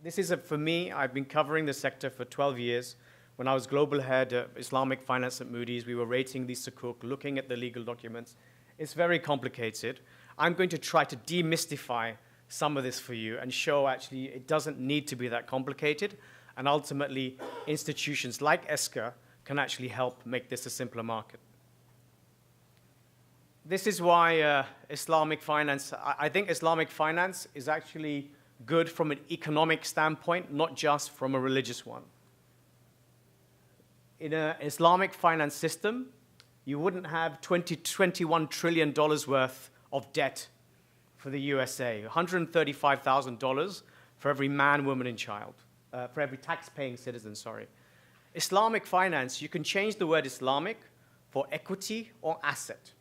This is, for me, I've been covering the sector for 12 years. When I was global head of Islamic finance at Moody's, we were rating the Sukuk, looking at the legal documents. It's very complicated. I'm going to try to demystify some of this for you and show actually it doesn't need to be that complicated, and ultimately institutions like ESCA can actually help make this a simpler market. This is why Islamic finance, I think Islamic finance is actually good from an economic standpoint, not just from a religious one. In an Islamic finance system, you wouldn't have $21 trillion worth of debt for the USA, $135,000 for every man, woman, and child, for every tax-paying citizen, sorry. Islamic finance, you can change the word Islamic for equity or asset.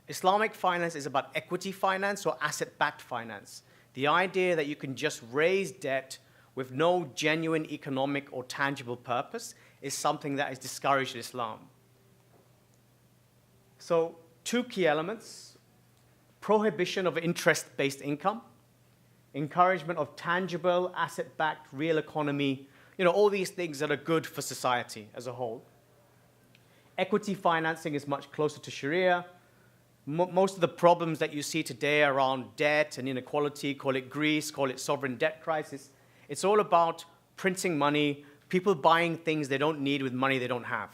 Islamic finance is about equity finance or asset-backed finance. The idea that you can just raise debt with no genuine economic or tangible purpose is something that is discouraged in Islam. So, two key elements: prohibition of interest-based income, encouragement of tangible, asset-backed, real economy, all these things that are good for society as a whole. Equity financing is much closer to Sharia. Most of the problems that you see today around debt and inequality, call it Greece, call it sovereign debt crisis, it's all about printing money, people buying things they don't need with money they don't have.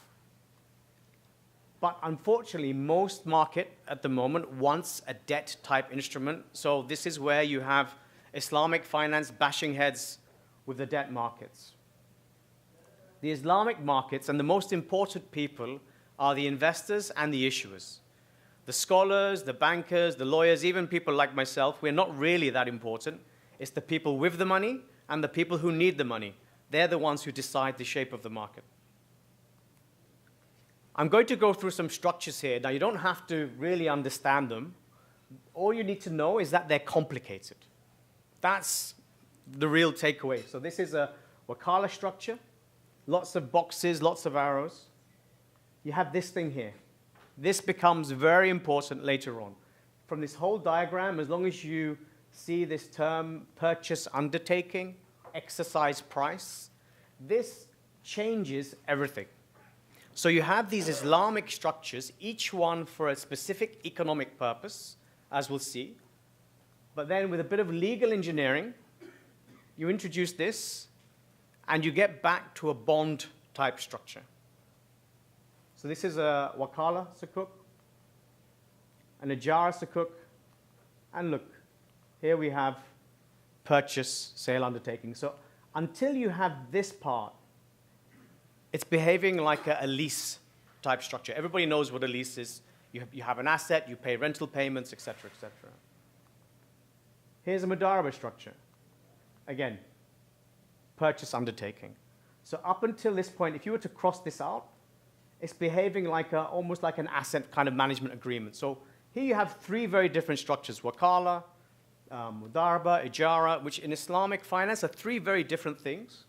But unfortunately, most market at the moment wants a debt-type instrument, so this is where you have Islamic finance bashing heads with the debt markets. The Islamic markets and the most important people are the investors and the issuers. The scholars, the bankers, the lawyers, even people like myself, we're not really that important. It's the people with the money and the people who need the money. They're the ones who decide the shape of the market. I'm going to go through some structures here. Now, you don't have to really understand them. All you need to know is that they're complicated. That's the real takeaway. So this is a wakala structure, lots of boxes, lots of arrows. You have this thing here. This becomes very important later on. From this whole diagram, as long as you see this term purchase undertaking, exercise price, this changes everything. So you have these Islamic structures, each one for a specific economic purpose, as we'll see. But then with a bit of legal engineering, you introduce this, and you get back to a bond-type structure. So this is a wakala sukuk, an ijara sukuk, and look, here we have purchase, sale undertaking. So until you have this part, it's behaving like a lease type structure. Everybody knows what a lease is. You have an asset, you pay rental payments, et cetera, et cetera. Here's a mudaraba structure. Again, purchase undertaking. So up until this point, if you were to cross this out, it's behaving like almost like an asset kind of management agreement. So here you have three very different structures: wakala, mudaraba, ijara, which in Islamic finance are three very different things.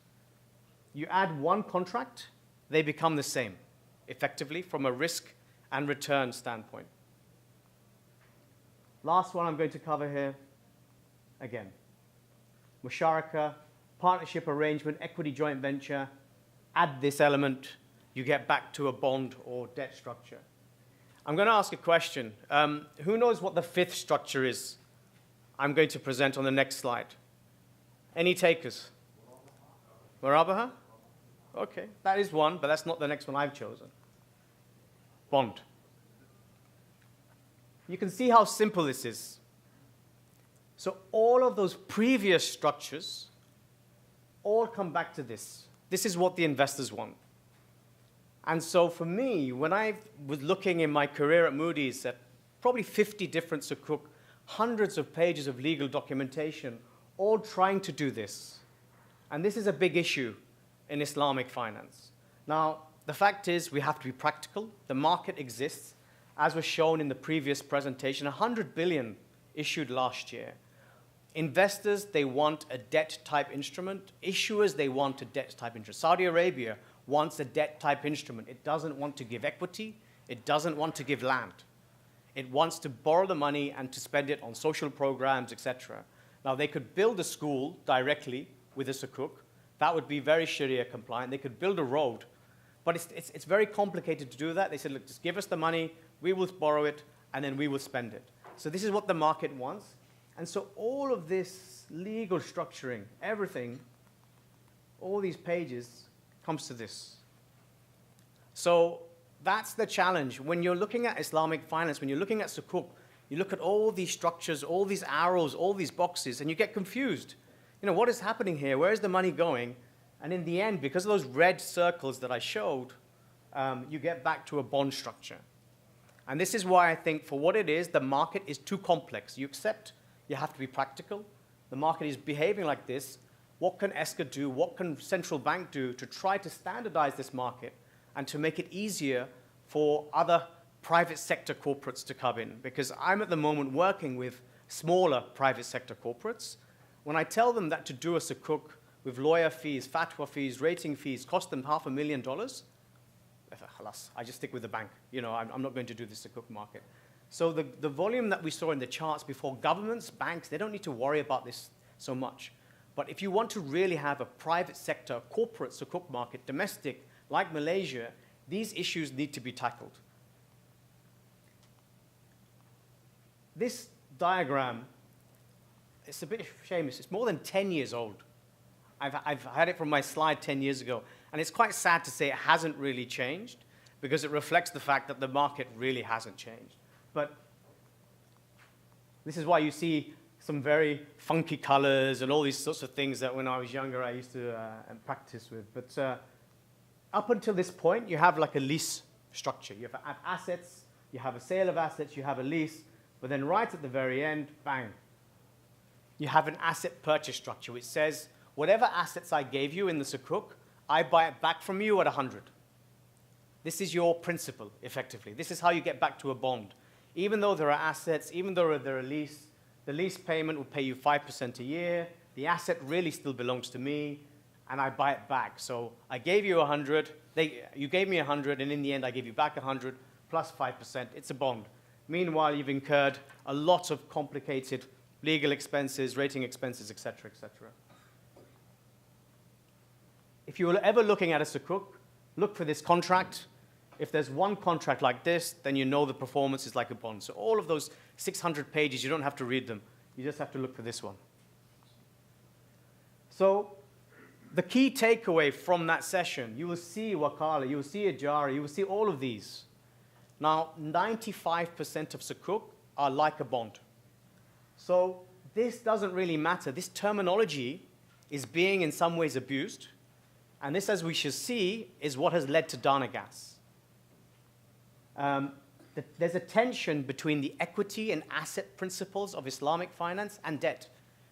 You add one contract, they become the same, effectively, from a risk and return standpoint. Last one I'm going to cover here, again, musharaka, partnership arrangement, equity joint venture. Add this element, you get back to a bond or debt structure. I'm going to ask a question. Who knows what the fifth structure is I'm going to present on the next slide? Any takers? Murabaha? Okay, that is one, but that's not the next one I've chosen. Bond. You can see how simple this is. So all of those previous structures all come back to this. This is what the investors want. And so for me, when I was looking in my career at Moody's at probably 50 different sukuk, hundreds of pages of legal documentation, all trying to do this. And this is a big issue in Islamic finance. Now, the fact is we have to be practical. The market exists. As was shown in the previous presentation, 100 billion issued last year. Investors, they want a debt-type instrument. Issuers, they want a debt-type instrument. Saudi Arabia wants a debt-type instrument. It doesn't want to give equity. It doesn't want to give land. It wants to borrow the money and to spend it on social programs, etc. Now, they could build a school directly with a Sukuk. That would be very Sharia compliant. They could build a road. But it's very complicated to do that. They said, look, just give us the money, we will borrow it, and then we will spend it. So this is what the market wants. And so all of this legal structuring, everything, all these pages, comes to this. So that's the challenge. When you're looking at Islamic finance, when you're looking at Sukuk, you look at all these structures, all these arrows, all these boxes, and you get confused. You know, what is happening here? Where is the money going? And in the end, because of those red circles that I showed, you get back to a bond structure. And this is why I think for what it is, the market is too complex. You accept you have to be practical. The market is behaving like this. What can ESCA do? What can central bank do to try to standardize this market and to make it easier for other private sector corporates to come in? Because I'm at the moment working with smaller private sector corporates. When I tell them that to do a Sukuk with lawyer fees, fatwa fees, rating fees, cost them $500,000, I just stick with the bank. You know, I'm not going to do the Sukuk market. So the volume that we saw in the charts before, governments, banks, they don't need to worry about this so much. But if you want to really have a private sector, corporate Sukuk market, domestic, like Malaysia, these issues need to be tackled. This diagram, it's a bit famous. It's more than 10 years old. I've had it from my slide 10 years ago. And it's quite sad to say it hasn't really changed because it reflects the fact that the market really hasn't changed. But this is why you see some very funky colors and all these sorts of things that when I was younger I used to practice with. But up until this point, you have like a lease structure. You have assets, you have a sale of assets, you have a lease, but then right at the very end, bang, you have an asset purchase structure which says, whatever assets I gave you in the Sukuk, I buy it back from you at 100. This is your principle, effectively. This is how you get back to a bond. Even though there are assets, even though there are lease, the lease payment will pay you 5% a year. The asset really still belongs to me, and I buy it back. So I gave you 100, you gave me 100, and in the end I gave you back 100 plus 5%. It's a bond. Meanwhile, you've incurred a lot of complicated legal expenses, rating expenses, et cetera, et cetera. If you're ever looking at a Sukuk, look for this contract. If there's one contract like this, then you know the performance is like a bond. So all of those 600 pages, you don't have to read them. You just have to look for this one. So the key takeaway from that session, you will see Wakala, you will see Ijara, you will see all of these. Now, 95% of Sukuk are like a bond. So this doesn't really matter. This terminology is being in some ways abused. And this, as we shall see, is what has led to Dana gas. There's a tension between the equity and asset principles of Islamic finance and debt.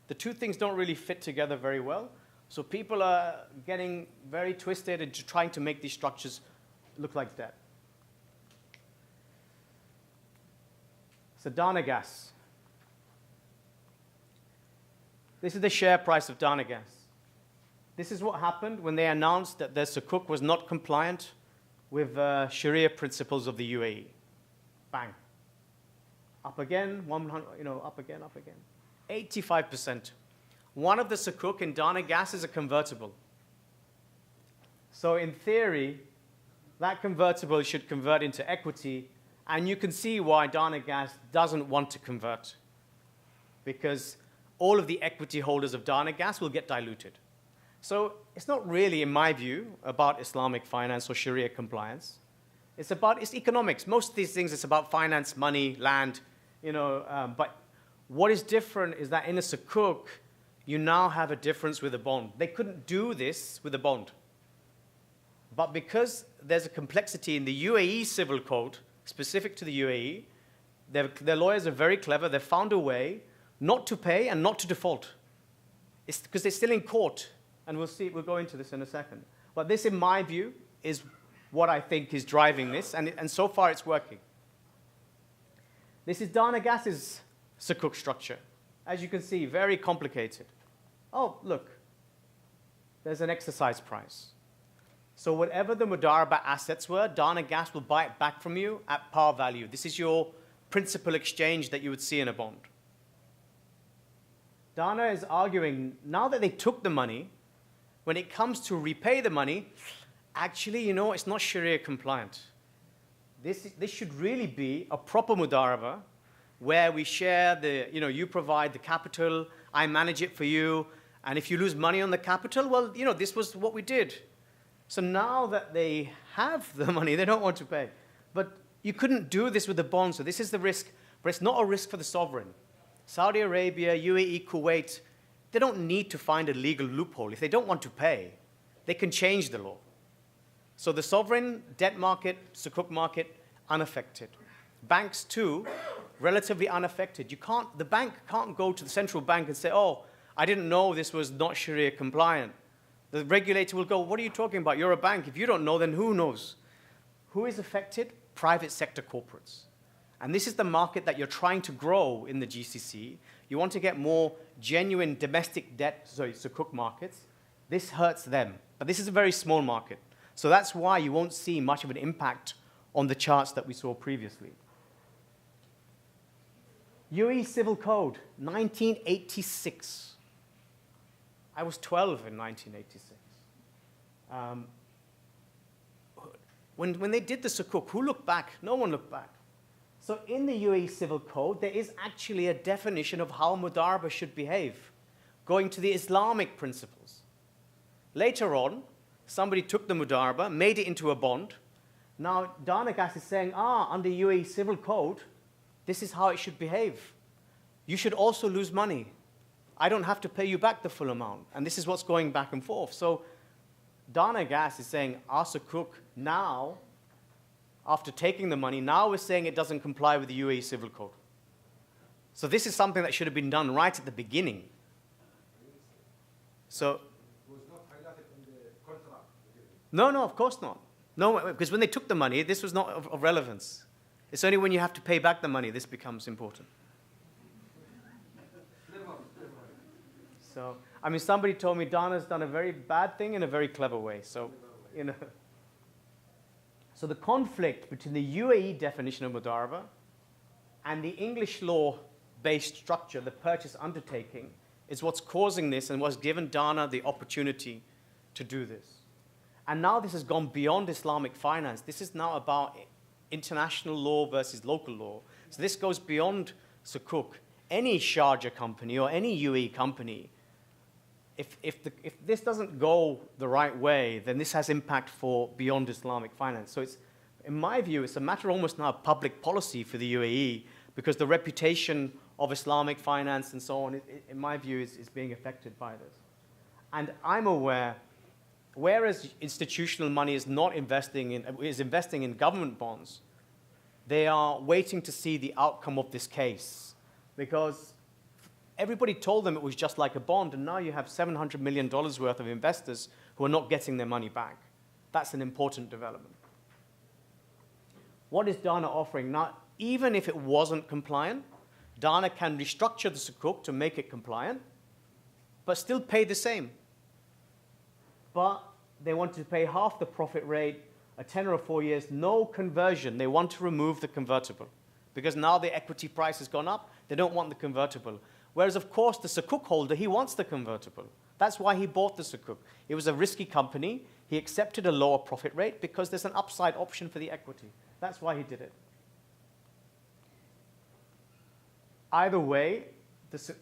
The two things don't really fit together very well. So people are getting very twisted into trying to make these structures look like debt. So Dana gas. This is the share price of Dana gas. This is what happened when they announced that their Sukuk was not compliant with Sharia principles of the UAE. Bang. Up again, 100, up again, up again. 85%. One of the Sukuk in Dana gas is a convertible. So in theory, that convertible should convert into equity, and you can see why Dana gas doesn't want to convert, because all of the equity holders of Dana gas will get diluted. So it's not really, in my view, about Islamic finance or Sharia compliance. It's economics. Most of these things, it's about finance, money, land, but what is different is that in a Sukuk, you now have a difference with a bond. They couldn't do this with a bond. But because there's a complexity in the UAE civil code, specific to the UAE, their lawyers are very clever. They've found a way not to pay and not to default. It's because they're still in court. And we'll go into this in a second. But this, in my view, is what I think is driving this, and so far it's working. This is Dana gas's Sukuk structure. As you can see, very complicated. Oh, look, there's an exercise price. So whatever the Mudaraba assets were, Dana Gas will buy it back from you at par value. This is your principal exchange that you would see in a bond. Dana is arguing, now that they took the money, when it comes to repay the money, actually, you know, it's not Sharia compliant. This should really be a proper Mudaraba where we share the, you know, you provide the capital, I manage it for you, and if you lose money on the capital, well, you know, this was what we did. So now that they have the money, they don't want to pay. But you couldn't do this with the bond, so this is the risk. But it's not a risk for the sovereign. Saudi Arabia, UAE, Kuwait, they don't need to find a legal loophole. If they don't want to pay, they can change the law. So the sovereign, debt market, Sukuk market, unaffected. Banks too, relatively unaffected. The bank can't go to the central bank and say, oh, I didn't know this was not Sharia compliant. The regulator will go, what are you talking about? You're a bank. If you don't know, then who knows? Who is affected? Private sector corporates. And this is the market that you're trying to grow in the GCC. You want to get more genuine domestic debt, Sukuk markets. This hurts them. But this is a very small market. So that's why you won't see much of an impact on the charts that we saw previously. UAE Civil Code, 1986. I was 12 in 1986. When they did the Sukuk, who looked back? No one looked back. So in the UAE Civil Code, there is actually a definition of how Mudaraba should behave, going to the Islamic principles. Later on, somebody took the Mudaraba, made it into a bond. Now, Dana Gas is saying, under UAE Civil Code, this is how it should behave. You should also lose money. I don't have to pay you back the full amount. And this is what's going back and forth. So Dana Gas is saying, our Sukuk now, after taking the money, now we're saying it doesn't comply with the UAE Civil Code. So this is something that should have been done right at the beginning. So, It was not highlighted in the contract. no, of course not. No, because when they took the money, this was not of relevance. It's only when you have to pay back the money this becomes important. So, I mean, somebody told me Dana's done a very bad thing in a very clever way. So, you know. So the conflict between the UAE definition of Mudaraba and the English law-based structure, the purchase undertaking, is what's causing this and what's given Dana the opportunity to do this. And now this has gone beyond Islamic finance. This is now about international law versus local law. So this goes beyond Sukuk. Any Sharjah company or any UAE company, if this doesn't go the right way, then this has impact for beyond Islamic finance. So it's, in my view, it's a matter almost now of public policy for the UAE because the reputation of Islamic finance and so on, in my view, is being affected by this. And I'm aware, whereas institutional money is not investing in government bonds, they are waiting to see the outcome of this case because everybody told them it was just like a bond, and now you have $700 million worth of investors who are not getting their money back. That's an important development. What is Dana offering? Now, even if it wasn't compliant, Dana can restructure the Sukuk to make it compliant, but still pay the same. But they want to pay half the profit rate, a tenor of 4 years, no conversion. They want to remove the convertible because now the equity price has gone up. They don't want the convertible. Whereas, of course, the Sukuk holder, he wants the convertible. That's why he bought the Sukuk. It was a risky company. He accepted a lower profit rate because there's an upside option for the equity. That's why he did it. Either way,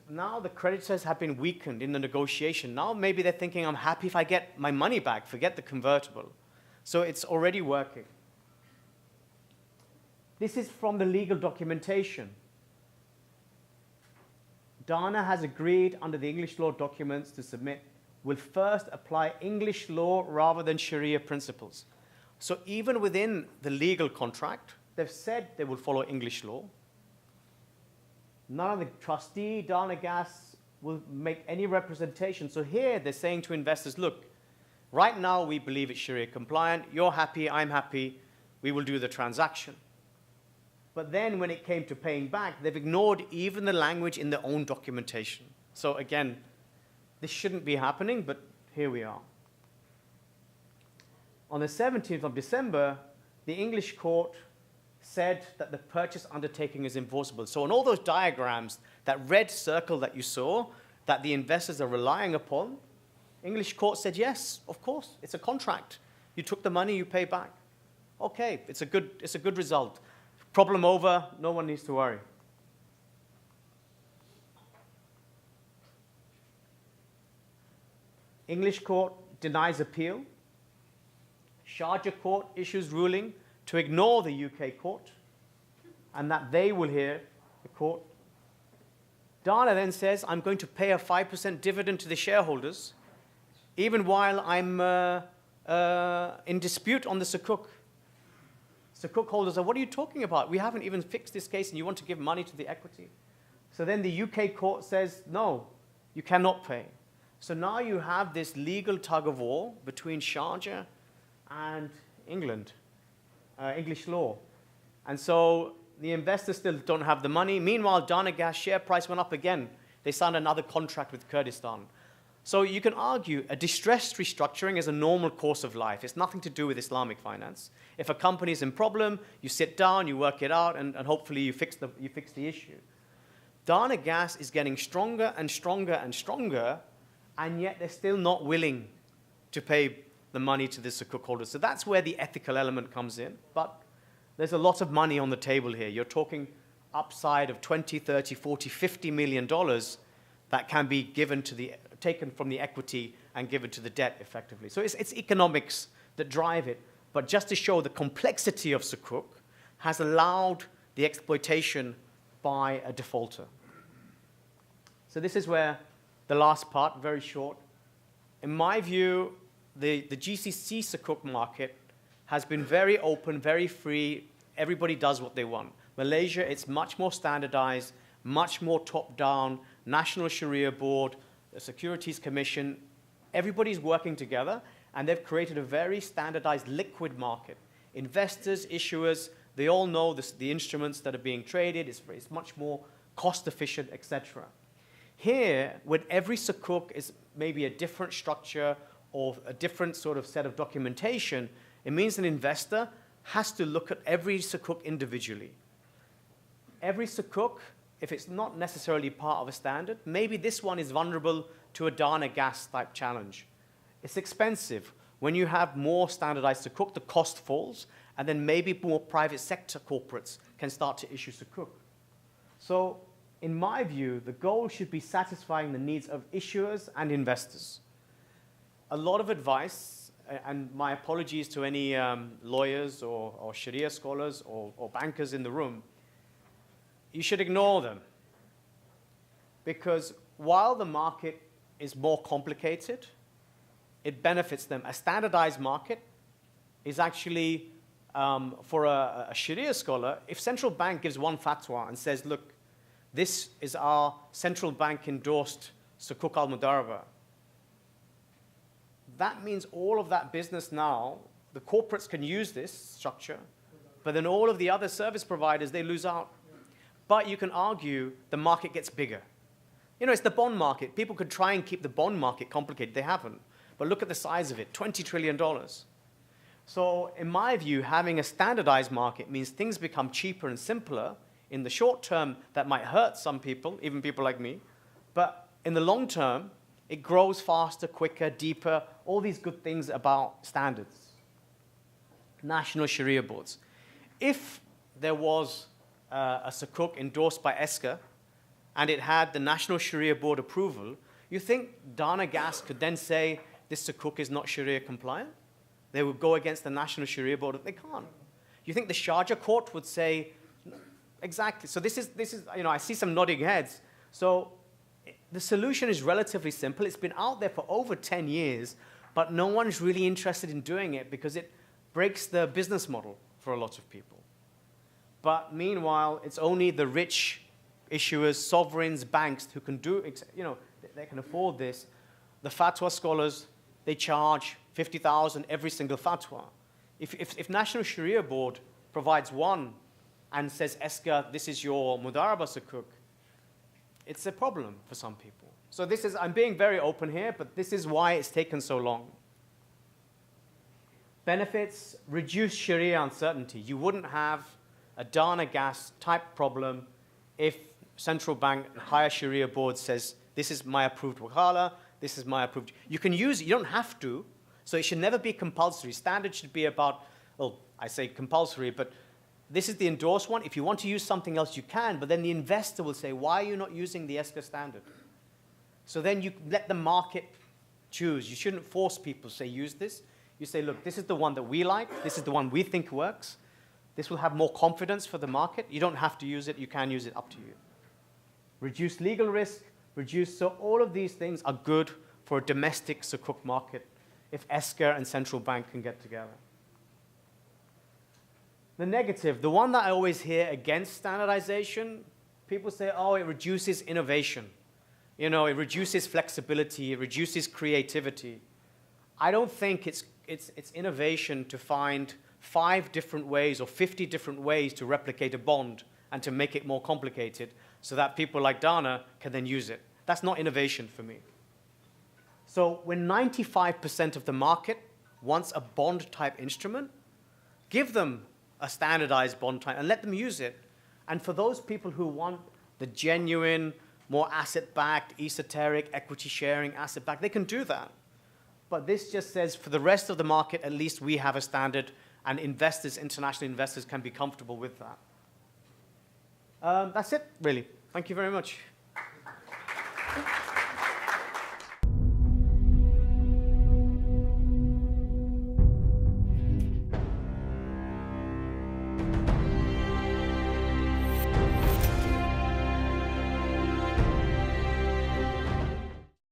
now the creditors have been weakened in the negotiation. Now maybe they're thinking, I'm happy if I get my money back, forget the convertible. So it's already working. This is from the legal documentation. Dana has agreed under the English law documents to submit will first apply English law rather than Sharia principles. So even within the legal contract, they've said they will follow English law. None of the trustee, Dana Gas, will make any representation. So here they're saying to investors, look, right now we believe it's Sharia compliant. You're happy, I'm happy. We will do the transaction. But then when it came to paying back, they've ignored even the language in their own documentation. So again, this shouldn't be happening, but here we are. On the 17th of December, the English court said that the purchase undertaking is enforceable. So on all those diagrams, that red circle that you saw, that the investors are relying upon, English court said, yes, of course, it's a contract. You took the money, you pay back. Okay, it's a good result. Problem over, no one needs to worry. English court denies appeal. Sharjah court issues ruling to ignore the UK court and that they will hear the court. Dana then says, I'm going to pay a 5% dividend to the shareholders even while I'm in dispute on the Sukuk. Sukuk holders are, what are you talking about? We haven't even fixed this case and you want to give money to the equity. So then the UK court says, no, you cannot pay. So now you have this legal tug of war between Sharjah and England, English law. And so the investors still don't have the money. Meanwhile, Dana Gas share price went up again. They signed another contract with Kurdistan. So you can argue a distressed restructuring is a normal course of life. It's nothing to do with Islamic finance. If a company is in problem, you sit down, you work it out, and hopefully you fix the issue. Dana Gas is getting stronger and stronger and stronger, and yet they're still not willing to pay the money to the Sukuk holders. So that's where the ethical element comes in. But there's a lot of money on the table here. You're talking upside of 20, 30, 40, $50 million that can be taken from the equity and given to the debt effectively. So it's economics that drive it. But just to show the complexity of Sukuk has allowed the exploitation by a defaulter. So this is where the last part, very short. In my view, the GCC Sukuk market has been very open, very free. Everybody does what they want. Malaysia, it's much more standardized, much more top-down, National Sharia Board, the Securities Commission. Everybody's working together, and they've created a very standardized liquid market. Investors, issuers, they all know the instruments that are being traded. It's much more cost-efficient, etc. Here, when every Sukuk is maybe a different structure or a different sort of set of documentation, it means an investor has to look at every Sukuk individually. Every Sukuk, if it's not necessarily part of a standard, maybe this one is vulnerable to a Dana Gas type challenge. It's expensive. When you have more standardized Sukuk, the cost falls, and then maybe more private sector corporates can start to issue Sukuk. So in my view, the goal should be satisfying the needs of issuers and investors. A lot of advice, and my apologies to any lawyers or Sharia scholars or bankers in the room, you should ignore them. Because while the market is more complicated, it benefits them. A standardized market is actually, for a Sharia scholar, if central bank gives one fatwa and says, look, this is our central bank endorsed Sukuk al-Mudaraba, that means all of that business now, the corporates can use this structure, but then all of the other service providers, they lose out. But you can argue the market gets bigger. You know, it's the bond market. People could try and keep the bond market complicated. They haven't. But look at the size of it, $20 trillion. So in my view, having a standardized market means things become cheaper and simpler. In the short term, that might hurt some people, even people like me. But in the long term, it grows faster, quicker, deeper, all these good things about standards. National Sharia boards. If there was a Sukuk endorsed by ESCA and it had the National Sharia Board approval, you think Dana Gas could then say this Sukuk is not Sharia compliant? They would go against the National Sharia Board. They can't. You think the Sharjah court would say, exactly. So this is, you know, I see some nodding heads. So the solution is relatively simple. It's been out there for over 10 years, but no one's really interested in doing it because it breaks the business model for a lot of people. But meanwhile, it's only the rich issuers, sovereigns, banks who can do, you know, they can afford this. The fatwa scholars, they charge 50,000 every single fatwa. If National Sharia Board provides one and says, Esker, this is your Mudaraba Sukuk, it's a problem for some people. So this is, I'm being very open here, but this is why it's taken so long. Benefits, reduce Sharia uncertainty. You wouldn't have a Dana gas type problem if central bank higher Sharia board says, this is my approved wakala, this is my approved. You can use it, you don't have to, so it should never be compulsory. Standard should be about, well, I say compulsory, but this is the endorsed one. If you want to use something else, you can, but then the investor will say, why are you not using the Esker standard? So then you let the market choose. You shouldn't force people to say, use this. You say, look, this is the one that we like. This is the one we think works. This will have more confidence for the market. You don't have to use it. You can use it, up to you. Reduce legal risk. So all of these things are good for a domestic Sukuk market if Esker and central bank can get together. The negative, the one that I always hear against standardization, people say, oh, it reduces innovation. You know, it reduces flexibility, it reduces creativity. I don't think it's innovation to find 5 different ways or 50 different ways to replicate a bond and to make it more complicated so that people like Dana can then use it. That's not innovation for me. So when 95% of the market wants a bond-type instrument, give them a standardized bond type and let them use it. And for those people who want the genuine, more asset-backed, esoteric, equity-sharing, asset-backed, they can do that. But this just says for the rest of the market, at least we have a standard, and investors, international investors, can be comfortable with that. That's it, really. Thank you very much.